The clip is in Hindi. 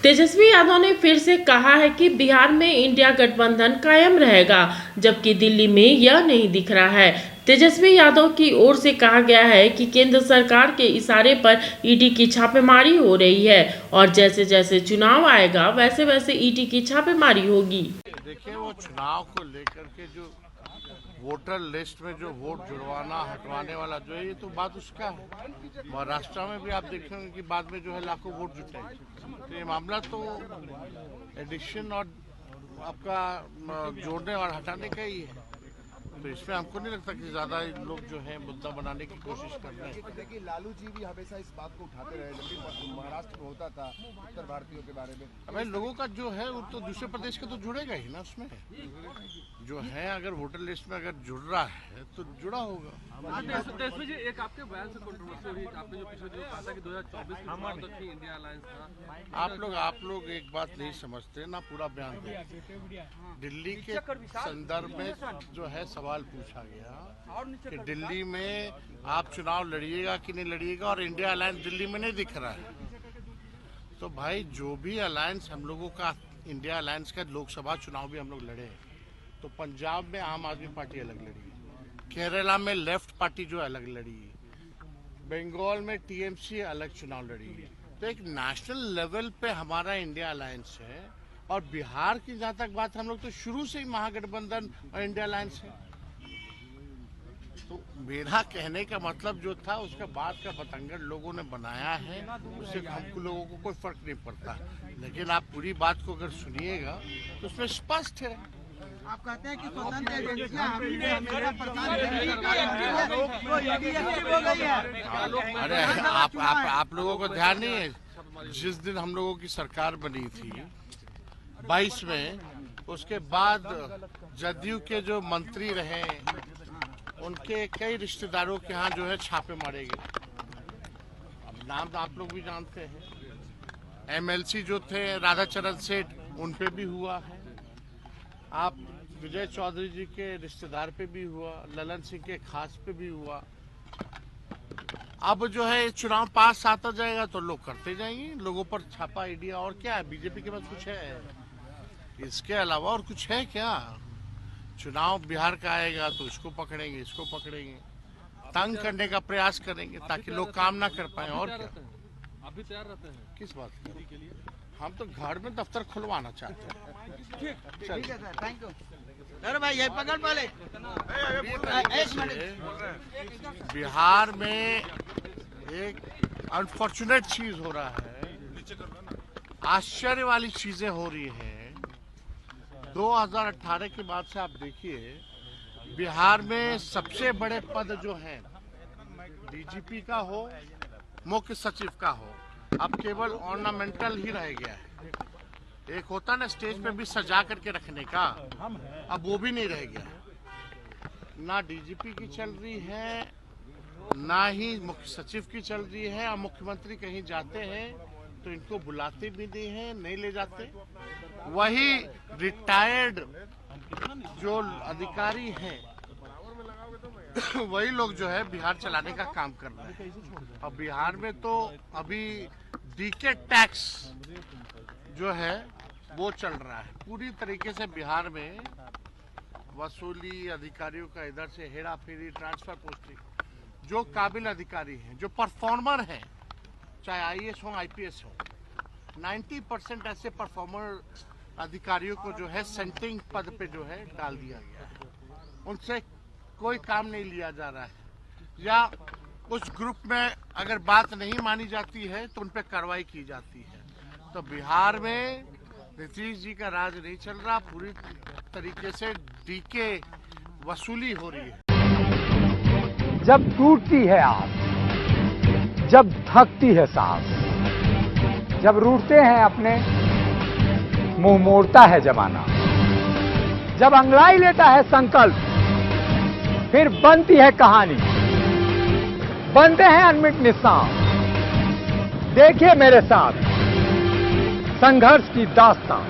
तेजस्वी यादव ने फिर से कहा है कि बिहार में इंडिया गठबंधन कायम रहेगा, जबकि दिल्ली में यह नहीं दिख रहा है। तेजस्वी यादव की ओर से कहा गया है कि केंद्र सरकार के इशारे पर ईडी की छापेमारी हो रही है और जैसे जैसे चुनाव आएगा वैसे वैसे ईडी की छापेमारी होगी। देखिए, वो चुनाव को लेकर के जो वोटर लिस्ट में जो वोट जुड़वाना हटवाने वाला जो है, ये तो बात उसका है। महाराष्ट्र में भी आप देखेंगे कि बाद में जो है लाखों वोट जुटे, तो ये मामला तो एडिशन और आपका जोड़ने और हटाने का ही है। तो इसमें हमको नहीं लगता कि ज्यादा लोग जो है मुद्दा बनाने की कोशिश कर रहे हैं। देखिए, लालू जी भी हमेशा इस बात को उठाते रहे जब भी महाराष्ट्र में होता था उत्तर भारतीयों के बारे में। भाई लोगों का जो है वो तो दूसरे प्रदेश का तो जुड़ेगा ही ना, उसमें जो है अगर वोटर लिस्ट में अगर जुड़ रहा है तो जुड़ा होगा। तेजस्वी जी, एक आपके बयान से कंट्रोवर्सी हुई, आपने जो पिछले दिनों कहा था कि 2024 में तक ही इंडिया अलायंस था। आप लोग एक बात नहीं समझते ना, पूरा बयान देखते। दिल्ली के संदर्भ में जो है सवाल पूछा गया कि दिल्ली में आप चुनाव लड़िएगा कि नहीं लड़िएगा, और इंडिया अलायंस दिल्ली में नहीं दिख रहा है। तो भाई जो भी अलायंस हम लोगों का इंडिया अलायंस का लोकसभा चुनाव भी हम लोग लड़े, तो पंजाब में आम आदमी पार्टी अलग लड़ी, केरला में लेफ्ट पार्टी जो अलग लड़ी, बंगाल में टीएमसी अलग चुनाव लड़ी। तो एक नेशनल लेवल पे हमारा इंडिया अलायंस है, और बिहार की जहां तक बात, हम लोग तो शुरू से ही महागठबंधन और इंडिया अलायंस है। तो मेरा कहने का मतलब जो था उसका बाद का बतंगड़ लोगों ने बनाया है, उससे हमको लोगों को कोई फर्क नहीं पड़ता। लेकिन आप पूरी बात को अगर सुनिएगा तो उसमें स्पष्ट है। आप कहते हैं कि स्वतंत्र एजेंसियां अरे आप लोगों को ध्यान नहीं है, जिस दिन हम लोगों की सरकार बनी थी 22 में, उसके बाद जदयू के जो मंत्री रहे उनके कई रिश्तेदारों के यहाँ जो है छापे मारे गए। अब नाम तो आप लोग भी जानते हैं। एमएलसी जो थे राधाचरण सेठ, उन पे भी हुआ है। आप विजय चौधरी जी के रिश्तेदार पे भी हुआ, ललन सिंह के खास पे भी हुआ। अब जो है चुनाव पास आता जाएगा तो लोग करते जाएंगे, लोगों पर छापा ईडी। और क्या है, बीजेपी के पास कुछ है इसके अलावा और कुछ है क्या? चुनाव बिहार का आएगा तो इसको पकड़ेंगे, इसको पकड़ेंगे, तंग करने का प्रयास करेंगे ताकि लोग काम ना कर पाए। और क्या आप भी तैयार रहते हैं किस बात के लिए? हम तो घर में दफ्तर खुलवाना चाहते हैं। ठीक है सर, थैंक यू। अरे भाई ये पकड़ वाले। बिहार में एक अनफॉर्चुनेट चीज हो रहा है, आश्चर्य वाली चीजें हो रही हैं। 2018 के बाद से आप देखिए, बिहार में सबसे बड़े पद जो हैं, डीजीपी का हो, मुख्य सचिव का हो, अब केवल ऑर्नामेंटल ही रह गया है। एक होता ना स्टेज पे भी सजा करके रखने का, अब वो भी नहीं रह गया। ना डीजीपी की चल रही है, ना ही मुख्य सचिव की चल रही है। और मुख्यमंत्री कहीं जाते हैं तो इनको बुलाते भी नहीं हैं, नहीं ले जाते। वही रिटायर्ड जो अधिकारी हैं वही लोग जो है बिहार चलाने का काम कर रहे हैं। और बिहार में तो अभी डीके टैक्स जो है वो चल रहा है। पूरी तरीके से बिहार में वसूली, अधिकारियों का इधर से हेरा फेरी, ट्रांसफर पोस्टिंग। जो काबिल अधिकारी हैं, जो परफॉर्मर हैं, चाहे आईएएस हो आईपीएस हो, 90% ऐसे परफॉर्मर अधिकारियों को जो है सेंटिंग पद पे जो है डाल दिया गया है। उनसे कोई काम नहीं लिया जा रहा है, या उस ग्रुप में अगर बात नहीं मानी जाती है तो उन पर कार्रवाई की जाती है। तो बिहार में नीतीश जी का राज नहीं चल रहा, पूरी तरीके से डीके वसूली हो रही है। जब टूटती है आस, जब थकती है सांस, जब रूठते हैं अपने, मुंह मोड़ता है जमाना, जब अंगड़ाई लेता है संकल्प, फिर बनती है कहानी, बनते हैं अनमिट निशान। देखिए मेरे साथ संघर्ष की दास्तां।